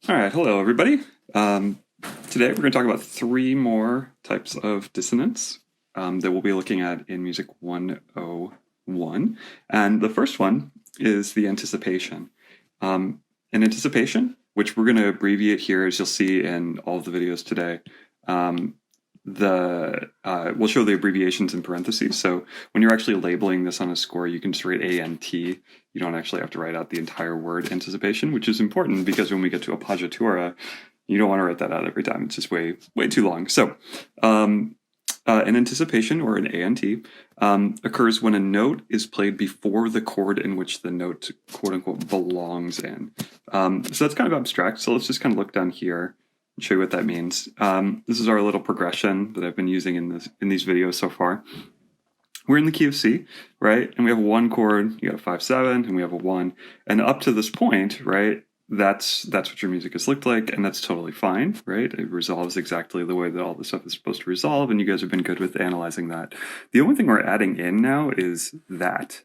All right, hello everybody. Today we're going to talk about three more types of dissonance that we'll be looking at in Music 101. And the first one is the anticipation. An anticipation, which we're going to abbreviate here as you'll see in all of the videos today. We'll show the abbreviations in parentheses. So when you're actually labeling this on a score, you can just write ANT. You don't actually have to write out the entire word anticipation, which is important because when we get to Appoggiatura, you don't want to write that out every time. It's just way too long. So an anticipation, or an ANT, occurs when a note is played before the chord in which the note, quote unquote, belongs in. So that's kind of abstract. So let's just kind of look down here and show you what that means. This is our little progression that I've been using in these videos so far. We're in the key of C, right? And we have one chord, you got a 5/7, and we have a 1. And up to this point, right, that's what your music has looked like, and that's totally fine, right? It resolves exactly the way that all this stuff is supposed to resolve, and you guys have been good with analyzing that. The only thing we're adding in now is that.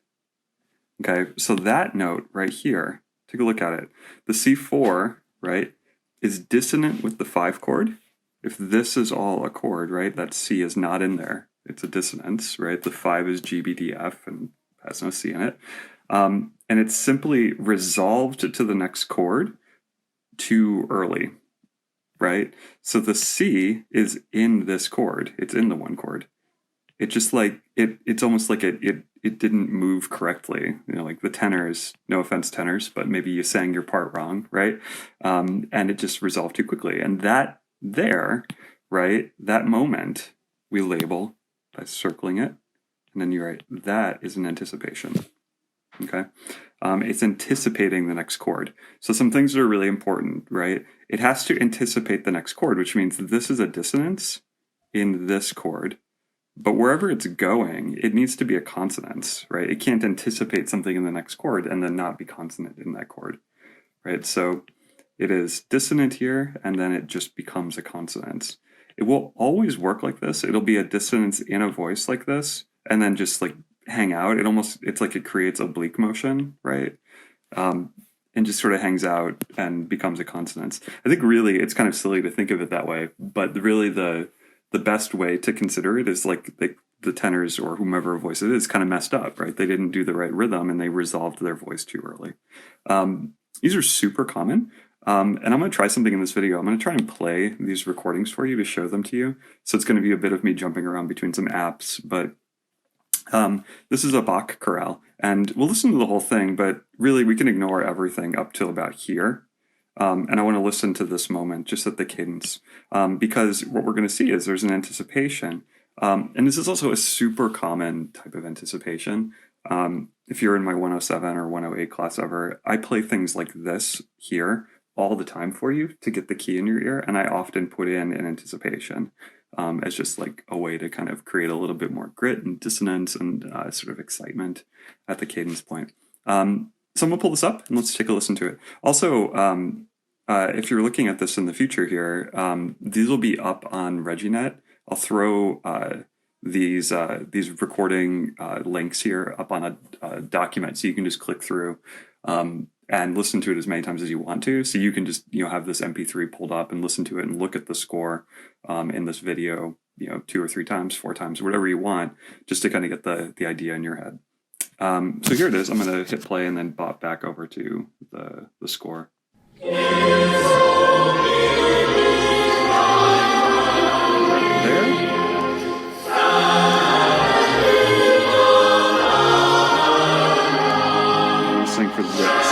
Okay, so that note right here, take a look at it. The C4, right, is dissonant with the 5 chord. If this is all a chord, right, that C is not in there. It's a dissonance, right? The 5 is G, B, D, F, and has no C in it. And it's simply resolved to the next chord too early, right? So the C is in this chord. It's in the 1 chord. It just like, it's almost like it didn't move correctly. You know, like the tenors, no offense tenors, but maybe you sang your part wrong, right? And it just resolved too quickly. And that there, right, that moment we label by circling it, and then you write, that is an anticipation. Okay, it's anticipating the next chord. So some things that are really important, right? It has to anticipate the next chord, which means this is a dissonance in this chord, but wherever it's going, it needs to be a consonance, right? It can't anticipate something in the next chord and then not be consonant in that chord, right? So it is dissonant here, and then it just becomes a consonance. It will always work like this. It'll be a dissonance in a voice like this, and then just like hang out. It's like it creates oblique motion, right? And just sort of hangs out and becomes a consonance. I think really it's kind of silly to think of it that way, but really the best way to consider it is like the tenors or whomever voice it is kind of messed up, right? They didn't do the right rhythm and they resolved their voice too early. These are super common. And I'm going to try something in this video. I'm going to try and play these recordings for you to show them to you. So it's going to be a bit of me jumping around between some apps, but this is a Bach chorale, and we'll listen to the whole thing, but really we can ignore everything up till about here. And I want to listen to this moment just at the cadence, because what we're going to see is there's an anticipation. And this is also a super common type of anticipation. If you're in my 107 or 108 class ever, I play things like this here all the time for you to get the key in your ear, and I often put in an anticipation. As just like a way to kind of create a little bit more grit and dissonance and sort of excitement at the cadence point. So I'm gonna pull this up and let's take a listen to it. Also, if you're looking at this in the future here, these will be up on ReggieNet. I'll throw these recording links here up on a document, so you can just click through and listen to it as many times as you want to. So you can just, have this MP3 pulled up and listen to it and look at the score in this video, 2 or 3 times, 4 times, whatever you want, just to kind of get the idea in your head. So here it is. I'm going to hit play and then bop back over to the score. Sing for this.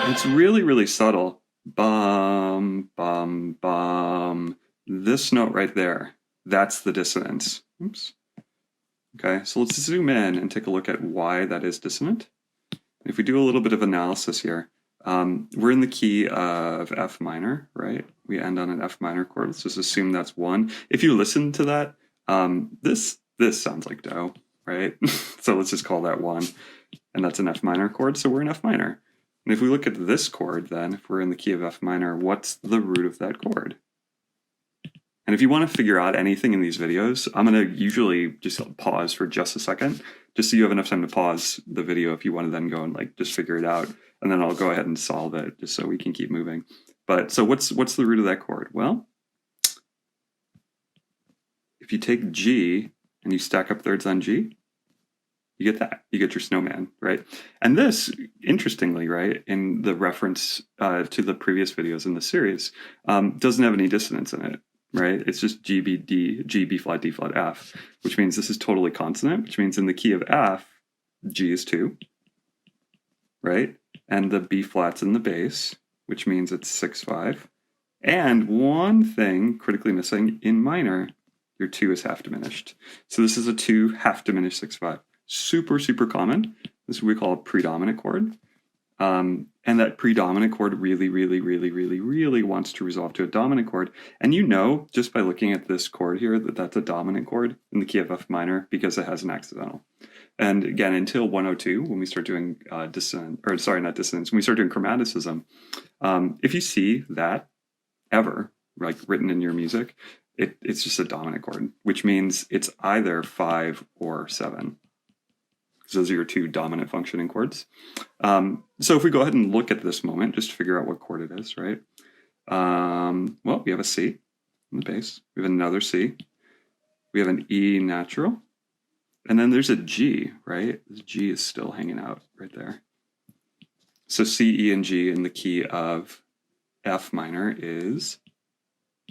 It's really subtle. Bum, bum, bum. This note right there, that's the dissonance. Oops. Okay, so let's zoom in and take a look at why that is dissonant. If we do a little bit of analysis here, we're in the key of F minor, right? We end on an F minor chord. Let's just assume that's 1. If you listen to that, this sounds like Do, right? So let's just call that 1. And that's an F minor chord, so we're in F minor. And if we look at this chord then, if we're in the key of F minor, what's the root of that chord? And if you want to figure out anything in these videos, I'm going to usually just pause for just a second, just so you have enough time to pause the video if you want to then go and like just figure it out. And then I'll go ahead and solve it just so we can keep moving. But so what's the root of that chord? Well, if you take G and you stack up thirds on G, you get that. You get your snowman, right? And this, interestingly, right, in the reference to the previous videos in the series, doesn't have any dissonance in it, right? It's just G, B, D, G, B flat, D flat, F, which means this is totally consonant, which means in the key of F, G is 2, right? And the B flat's in the bass, which means it's 6/5. And one thing critically missing in minor, your 2 is half diminished. So this is a 2 half diminished 6/5. Super, super common. This is what we call a predominant chord. And that predominant chord really, really, really, really, really wants to resolve to a dominant chord. And you know, just by looking at this chord here, that that's a dominant chord in the key of F minor because it has an accidental. And again, until 102, when we start doing dissonance, or sorry, not dissonance, when we start doing chromaticism, if you see that ever, like written in your music, it's just a dominant chord, which means it's either 5 or 7. So those are your 2 dominant functioning chords. So if we go ahead and look at this moment, just to figure out what chord it is, right? Well, we have a C in the bass. We have another C. We have an E natural. And then there's a G, right? The G is still hanging out right there. So C, E, and G in the key of F minor is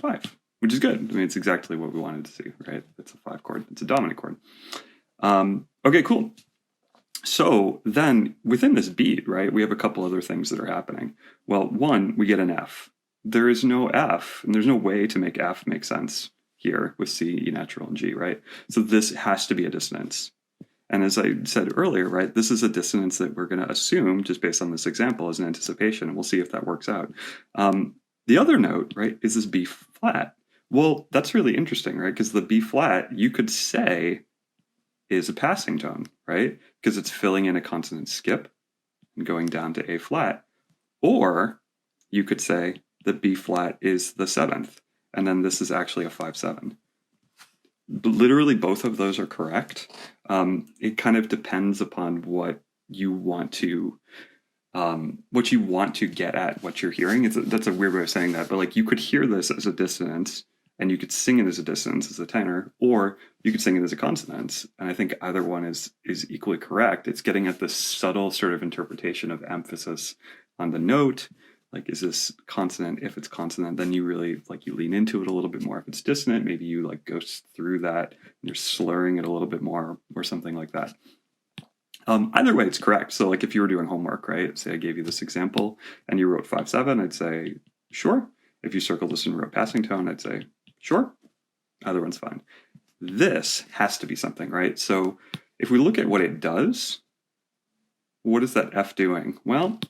5, which is good. I mean, it's exactly what we wanted to see, right? It's a 5 chord. It's a dominant chord. Okay, cool. So then within this beat, right, we have a couple other things that are happening. Well, one, we get an F. There is no F, and there's no way to make F make sense here with C, E natural, and G, right? So this has to be a dissonance. And as I said earlier, right, this is a dissonance that we're going to assume, just based on this example, as an anticipation, and we'll see if that works out. The other note, right, is this B flat. Well, that's really interesting, right? Because the B flat, you could say, is a passing tone, right? Because it's filling in a consonant skip and going down to A flat. Or you could say that B flat is the 7th, and then this is actually a 5/7. Literally, both of those are correct. It kind of depends upon what you want to get at, what you're hearing. That's a weird way of saying that, but like you could hear this as a dissonance, and you could sing it as a dissonance as a tenor, or you could sing it as a consonance. And I think either one is equally correct. It's getting at this subtle sort of interpretation of emphasis on the note. Like, is this consonant? If it's consonant, then you really you lean into it a little bit more. If it's dissonant, maybe you go through that and you're slurring it a little bit more or something like that. Either way, it's correct. So like if you were doing homework, right? Say I gave you this example and you wrote 5/7, I'd say, sure. If you circled this and wrote passing tone, I'd say, sure. Either one's fine. This has to be something, right? So if we look at what it does, what is that F doing? Well,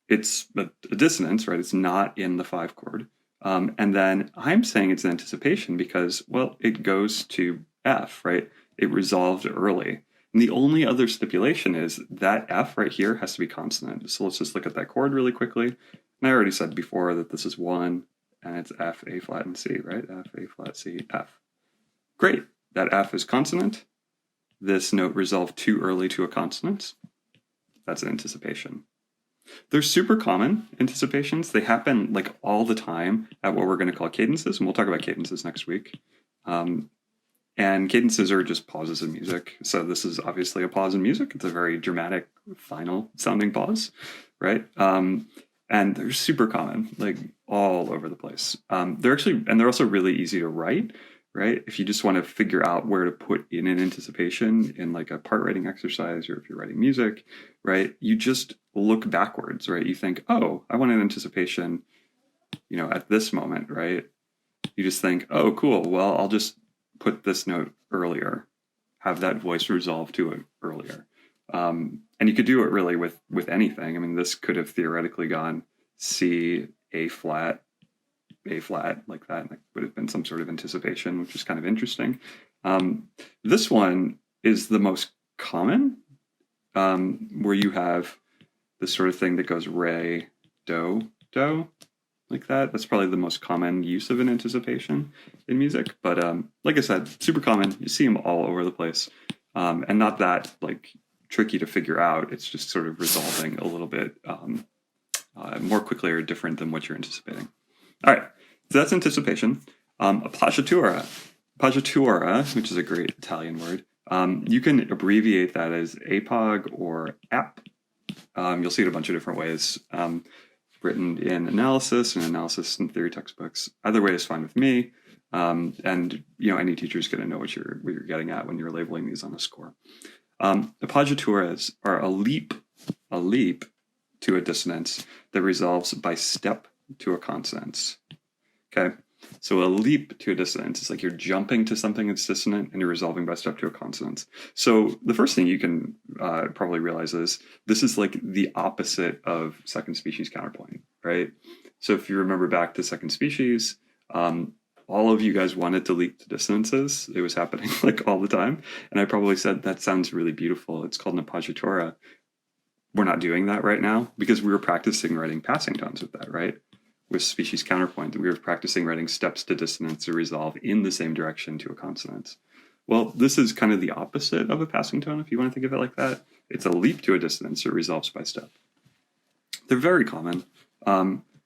it's a dissonance, right? It's not in the 5 chord. And then I'm saying it's an anticipation because, well, it goes to F, right? It resolved early. And the only other stipulation is that F right here has to be consonant. So let's just look at that chord really quickly. And I already said before that this is 1, and it's F, A flat, and C, right? F, A flat, C, F. Great. That F is consonant. This note resolved too early to a consonant. That's an anticipation. They're super common anticipations. They happen all the time at what we're going to call cadences, and we'll talk about cadences next week. And cadences are just pauses in music. So this is obviously a pause in music. It's a very dramatic, final sounding pause, right? And they're super common, all over the place. They're also really easy to write, right? If you just want to figure out where to put in an anticipation in a part writing exercise, or if you're writing music, right? You just look backwards, right? You think, oh, I want an anticipation, at this moment, right? You just think, oh, cool. Well, I'll just put this note earlier, have that voice resolve to it earlier. And you could do it really with anything. I mean, this could have theoretically gone C, A flat, like that. And it would have been some sort of anticipation, which is kind of interesting. This one is the most common, where you have this sort of thing that goes re, do, do, like that. That's probably the most common use of an anticipation in music. But like I said, super common. You see them all over the place, and not that like tricky to figure out. It's just sort of resolving a little bit more quickly or different than what you're anticipating. All right, so that's anticipation. Appoggiatura. Appoggiatura, which is a great Italian word. You can abbreviate that as APOG or app. You'll see it a bunch of different ways. Written in analysis and theory textbooks. Either way is fine with me. And any teacher is going to know what you're getting at when you're labeling these on a score. Appoggiaturas are a leap to a dissonance that resolves by step to a consonance. Okay, so a leap to a dissonance is like you're jumping to something that's dissonant and you're resolving by step to a consonance. So the first thing you can probably realize is this is like the opposite of second species counterpoint, right? So if you remember back to second species, all of you guys wanted to leap to dissonances. It was happening like all the time. And I probably said, that sounds really beautiful. It's called an appoggiatura. We're not doing that right now because we were practicing writing passing tones with that, right? With species counterpoint, we were practicing writing steps to dissonance to resolve in the same direction to a consonance. Well, this is kind of the opposite of a passing tone, if you want to think of it like that. It's a leap to a dissonance that resolves by step. They're very common.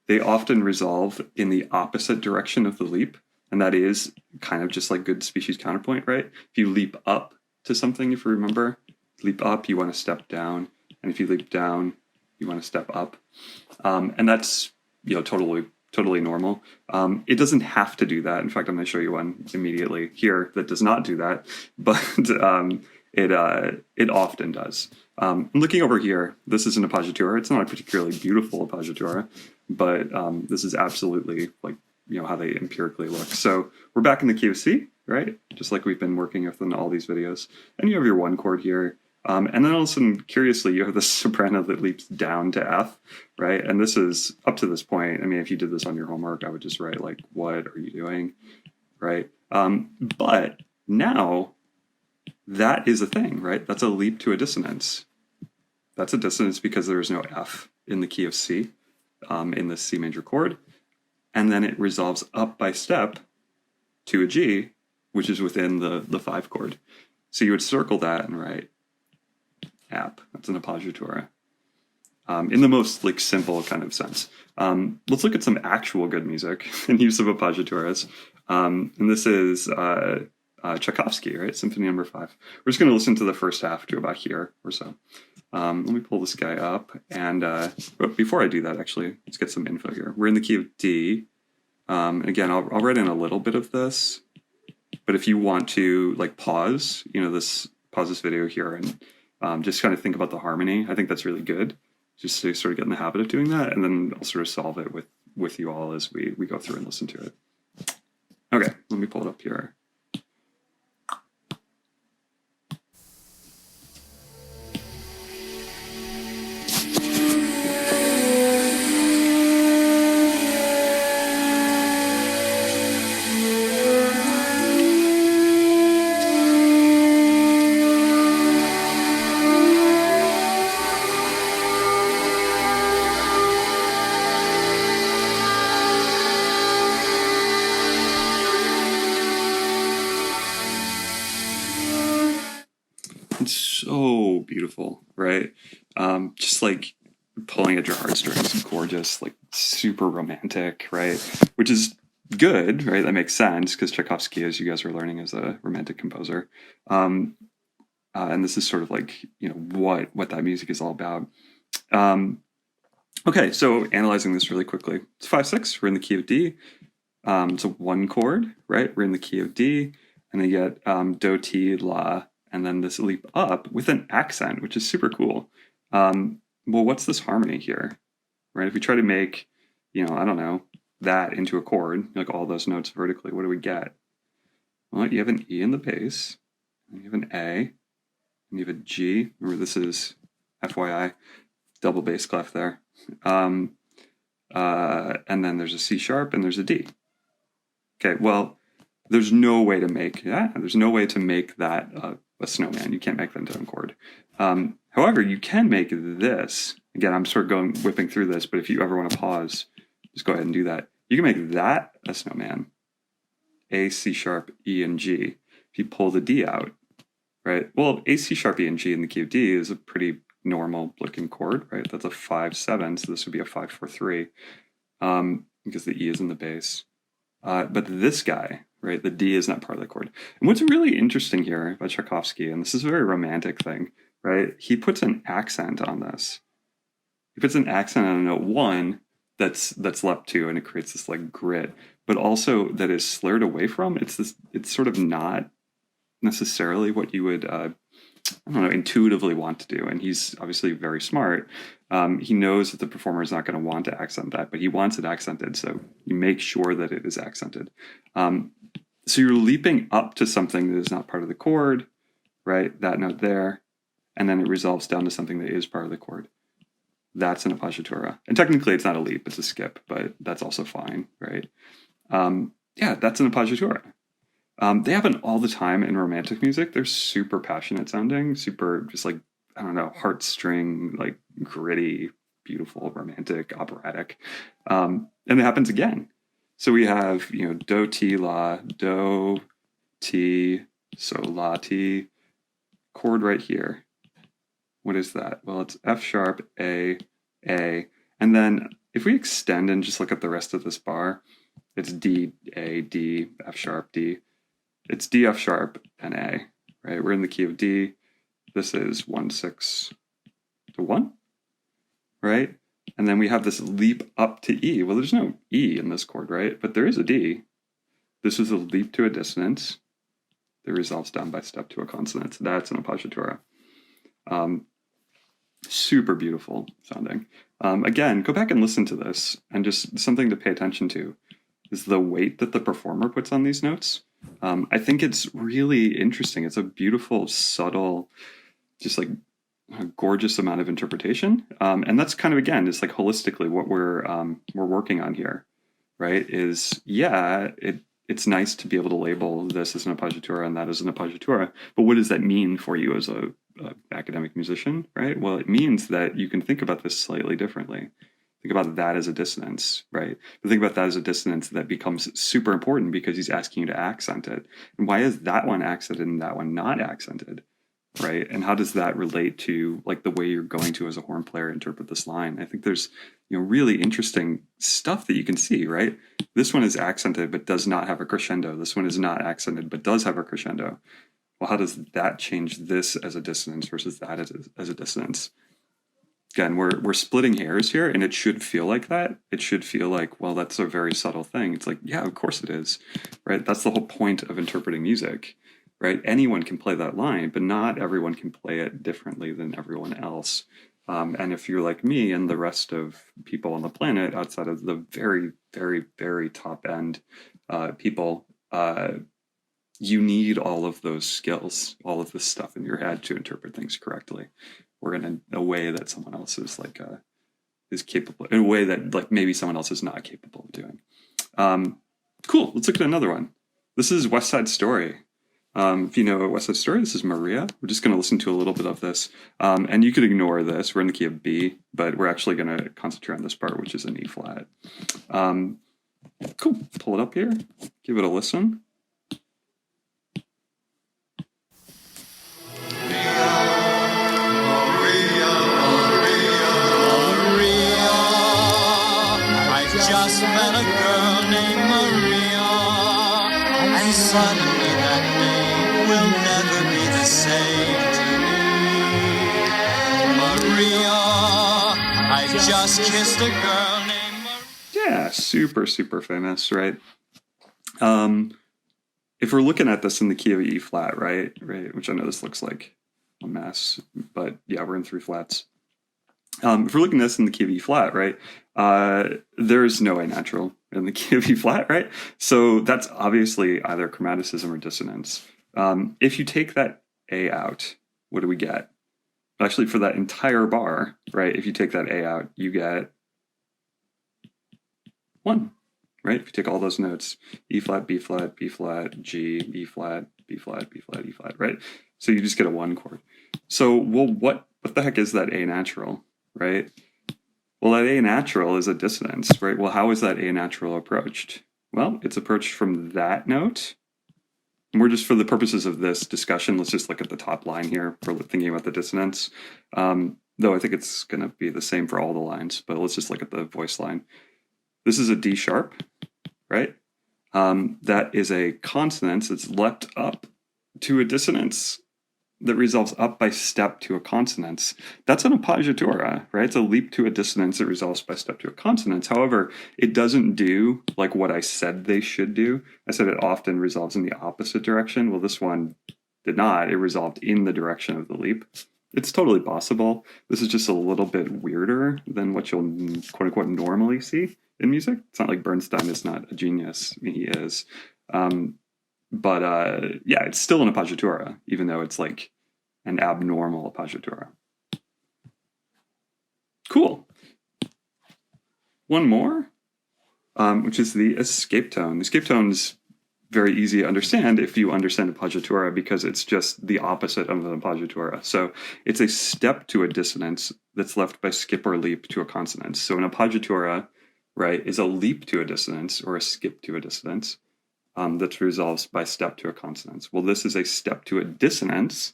They often resolve in the opposite direction of the leap, and that is kind of just like good species counterpoint, right? If you leap up to something, if you remember, leap up, you want to step down, and if you leap down, you want to step up. And that's totally normal. It doesn't have to do that. In fact, I'm going to show you one immediately here that does not do that, but it often does. Looking over here, this is an appoggiatura. It's not a particularly beautiful appoggiatura, but this is absolutely like how they empirically look. So we're back in the key of C, right? Just like we've been working with in all these videos. And you have your one chord here. And then all of a sudden, curiously, you have the soprano that leaps down to F, right? And this is, up to this point, I mean, if you did this on your homework, I would just write, like, what are you doing, right? But now, that is a thing, right? That's a leap to a dissonance. That's a dissonance because there is no F in the key of C, in the C major chord. And then it resolves up by step to a G, which is within the 5 chord. So you would circle that and write app. That's an appoggiatura. In the most like simple kind of sense. Let's look at some actual good music in use of appoggiaturas. And this is Tchaikovsky, right? Symphony No. 5. We're just going to listen to the first half to about here or so. Let me pull this guy up. And but before I do that, actually, let's get some info here. We're in the key of D. And again, I'll write in a little bit of this. But if you want to like pause this video here and just kind of think about the harmony, I think that's really good. Just to sort of get in the habit of doing that. And then I'll sort of solve it with you all as we go through and listen to it. Okay, let me pull it up here. It's so beautiful, right? Just like pulling at your heartstrings, gorgeous, like super romantic, right? Which is good, right? That makes sense because Tchaikovsky, as you guys are learning, is a romantic composer. And this is sort of like, what that music is all about. Okay, so analyzing this really quickly. It's 5/6, we're in the key of D. It's a 1 chord, right? We're in the key of D, and then you get do, ti, la, and then this leap up with an accent, which is super cool. Well, what's this harmony here, right? If we try to make, I don't know, that into a chord, like all those notes vertically, what do we get? Well, you have an E in the bass, and you have an A, and you have a G. Remember, this is, FYI, double bass clef there. And then there's a C sharp, and there's a D. Okay, well, there's no way to make that. There's no way to make that a snowman. You can't make that into a chord. However, you can make this. Again, I'm sort of whipping through this, but if you ever want to pause, just go ahead and do that. You can make that a snowman. A, C sharp, E, and G. If you pull the D out, right? Well, A, C sharp, E, and G in the key of D is a pretty normal looking chord, right? That's a 5-7, so this would be a 5-4-3, because the E is in the bass. But this guy, right, the D is not part of the chord. And what's really interesting here about Tchaikovsky, and this is a very romantic thing, right? He puts an accent on this. He puts an accent on note 1 that's left 2, and it creates this like grit, but also that is slurred away from. It's sort of not necessarily what you would I don't know, intuitively want to do. And he's obviously very smart. He knows that the performer is not going to want to accent that, but he wants it accented. So you make sure that it is accented. So you're leaping up to something that is not part of the chord, right? That note there. And then it resolves down to something that is part of the chord. That's an appoggiatura. And technically it's not a leap, it's a skip, but that's also fine, right? Yeah, that's an appoggiatura. They happen all the time in romantic music. They're super passionate sounding, super just like, I don't know, heartstring, like gritty, beautiful, romantic, operatic. And it happens again. So we have, do, ti, la, do, ti, so la, ti, chord right here. What is that? Well, it's F sharp, A. And then if we extend and just look at the rest of this bar, it's D, A, D, F sharp, D. It's D, F sharp, and A, right? We're in the key of D. This is 1-6 to 1, right? And then we have this leap up to E. Well, there's no E in this chord, right? But there is a D. This is a leap to a dissonance that resolves down by step to a consonant. So that's an appoggiatura. Super beautiful sounding. Again, go back and listen to this, and just something to pay attention to is the weight that the performer puts on these notes. I think it's really interesting. It's a beautiful, subtle, just like a gorgeous amount of interpretation. And that's kind of, again, just like holistically what we're working on here, right? Is, yeah, it's nice to be able to label this as an appoggiatura and that as an appoggiatura, but what does that mean for you as a academic musician, right? Well, it means that you can think about this slightly differently. Think about that as a dissonance, right? But think about that as a dissonance that becomes super important because he's asking you to accent it. And why is that one accented and that one not accented, right? And how does that relate to like the way you're going to, as a horn player, interpret this line? I think there's really interesting stuff that you can see, right? This one is accented but does not have a crescendo. This one is not accented but does have a crescendo. Well, how does that change this as a dissonance versus that as a dissonance? Again, we're splitting hairs here, and it should feel like that. It should feel like, well, that's a very subtle thing. It's like, yeah, of course it is, right? That's the whole point of interpreting music, right? Anyone can play that line, but not everyone can play it differently than everyone else. And if you're like me and the rest of people on the planet, outside of the very, very, very top end people, you need all of those skills, all of this stuff in your head to interpret things correctly, or in a way that someone else is like is capable, in a way that like maybe someone else is not capable of doing. Cool. Let's look at another one. This is West Side Story. If you know West Side Story, this is Maria. We're just going to listen to a little bit of this, and you could ignore this. We're in the key of B, but we're actually going to concentrate on this part, which is an E flat. Cool. Pull it up here. Give it a listen. Just met a girl named Maria, and suddenly that name will never be the same to me. Maria, I just kissed a girl named Maria. Yeah, super, super famous, right? If we're looking at this in the key of E flat, right, which I know this looks like a mess, but yeah, we're in 3 flats. If we're looking at this in the key of E flat, right, there's no A natural in the key of E flat, right? So that's obviously either chromaticism or dissonance. If you take that A out, what do we get? Actually, for that entire bar, right, if you take that A out, you get 1, right? If you take all those notes, E flat, B flat, B flat, G, E flat, B flat, B flat, E flat, right? So you just get a 1 chord. So, well, what the heck is that A natural? Right? Well, that A natural is a dissonance, right? Well, how is that A natural approached? Well, it's approached from that note. And we're just, for the purposes of this discussion, let's just look at the top line here for thinking about the dissonance. Though I think it's going to be the same for all the lines, but let's just look at the voice line. This is a D sharp, right? That is a consonance that's leapt up to a dissonance that resolves up by step to a consonance. That's an appoggiatura, right? It's a leap to a dissonance that resolves by step to a consonance. However, it doesn't do like what I said they should do. I said it often resolves in the opposite direction. Well, this one did not. It resolved in the direction of the leap. It's totally possible. This is just a little bit weirder than what you'll quote unquote normally see in music. It's not like Bernstein is not a genius. I mean, he is. But yeah, it's still an appoggiatura, even though it's like an abnormal appoggiatura. Cool. One more, which is the escape tone. The escape tone is very easy to understand if you understand appoggiatura, because it's just the opposite of an appoggiatura. So it's a step to a dissonance that's left by skip or leap to a consonance. So an appoggiatura, right, is a leap to a dissonance or a skip to a dissonance that resolves by step to a consonance. Well, this is a step to a dissonance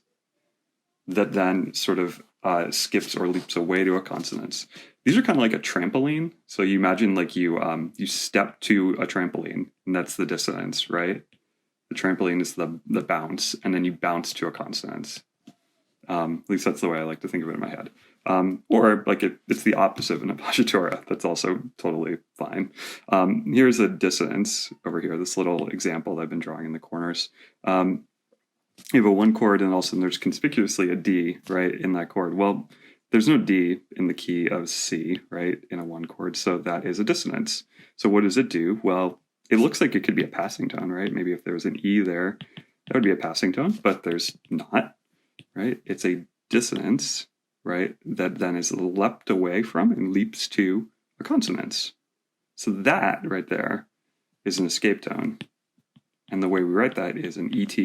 that then sort of skips or leaps away to a consonance. These are kind of like a trampoline. So you imagine like you step to a trampoline, and that's the dissonance, right? The trampoline is the bounce, and then you bounce to a consonance. At least that's the way I like to think of it in my head. Or like it's the opposite of an appoggiatura. That's also totally fine. Here's a dissonance over here, this little example that I've been drawing in the corners. You have a one chord, and all of a sudden there's conspicuously a D, right, in that chord. Well, there's no D in the key of C, right, in a one chord, so that is a dissonance. So what does it do? Well, it looks like it could be a passing tone, right? Maybe if there was an E there, that would be a passing tone, but there's not, right? It's a dissonance, right, that then is leapt away from and leaps to a consonance. So that right there is an escape tone. And the way we write that is an ET.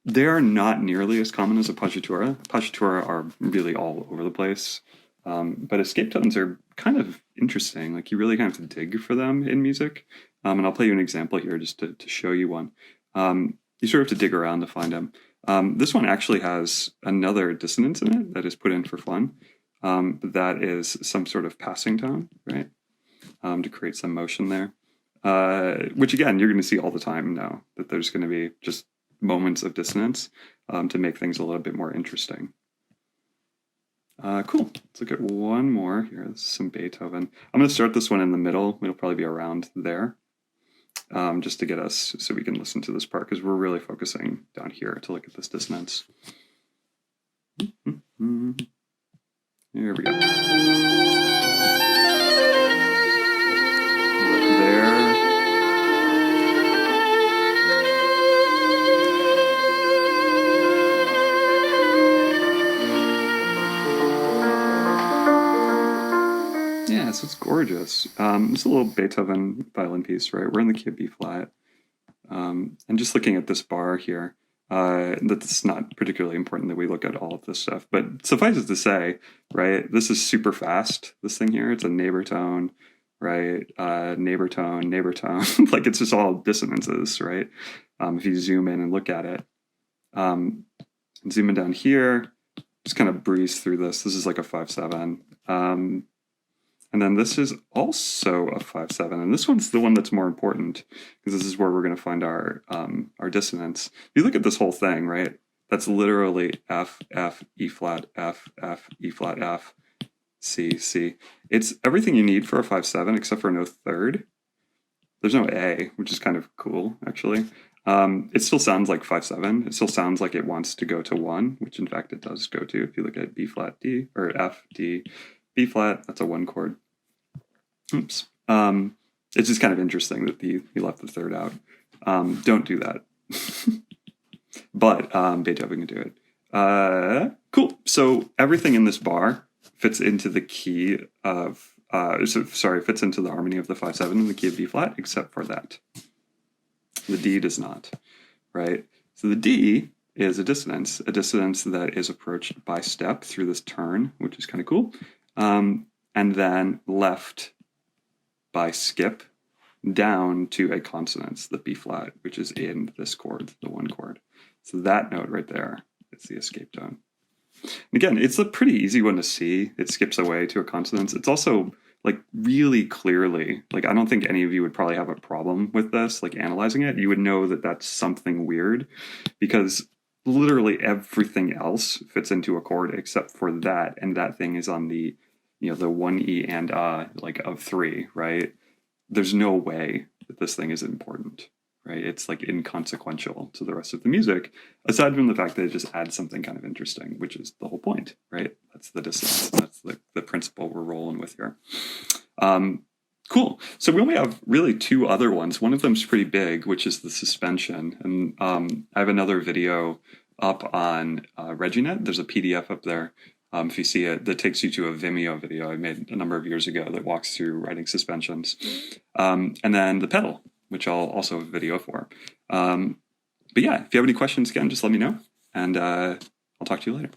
They are not nearly as common as appoggiatura. Appoggiatura are really all over the place. But escape tones are kind of interesting. Like you really kind of have to dig for them in music. And I'll play you an example here just to show you one. You sort of have to dig around to find them. This one actually has another dissonance in it that is put in for fun. That is some sort of passing tone, right? To create some motion there. Which again, you're going to see all the time now, that there's going to be just moments of dissonance to make things a little bit more interesting. Cool. Let's look at one more here. This is some Beethoven. I'm going to start this one in the middle. It'll probably be around there, just to get us so we can listen to this part, because we're really focusing down here to look at this dissonance. Here we go. There. Yeah, so it's gorgeous. It's a little Beethoven violin piece, right? We're in the key of B flat. And just looking at this bar here, that's not particularly important that we look at all of this stuff, but suffice it to say, right, this is super fast, this thing here. It's a neighbor tone, right? Neighbor tone, like it's just all dissonances, right? If you zoom in and look at it, and zoom in down here, just kind of breeze through this. This is like a 5/7. And then this is also a 5/7, and this one's the one that's more important, because this is where we're going to find our dissonance. If you look at this whole thing, right, that's literally F, F, E flat, F, F, E flat, F, C, C. It's everything you need for a 5/7 except for no third. There's no A, which is kind of cool, actually. It still sounds like 5/7. It still sounds like it wants to go to 1, which in fact it does go to. If you look at B flat, D, or F, D, B flat, that's a 1 chord. Oops. It's just kind of interesting that he left the third out. Don't do that. But Beethoven can do it. Cool. So everything in this bar fits into the key of, fits into the harmony of the 5/7 in the key of B flat, except for that. The D does not, right? So the D is a dissonance that is approached by step through this turn, which is kind of cool. and then left by skip down to a consonance, the B flat, which is in this chord, the 1 chord. So that note right there, it's the escape tone. And again, it's a pretty easy one to see. It skips away to a consonance. It's also like really clearly, like I don't think any of you would probably have a problem with this, like analyzing it. You would know that that's something weird because literally everything else fits into a chord except for that, and that thing is on the, you know, the 1E and like of 3, right? There's no way that this thing is important, right? It's like inconsequential to the rest of the music, aside from the fact that it just adds something kind of interesting, which is the whole point, right? That's the dissonance. That's the principle we're rolling with here. Cool. So we only have really 2 other ones. One of them's pretty big, which is the suspension. And I have another video up on ReggieNet. There's a PDF up there. If you see it, that takes you to a Vimeo video I made a number of years ago that walks through writing suspensions. And then the pedal, which I'll also have a video for. But yeah, if you have any questions, again, just let me know. And I'll talk to you later.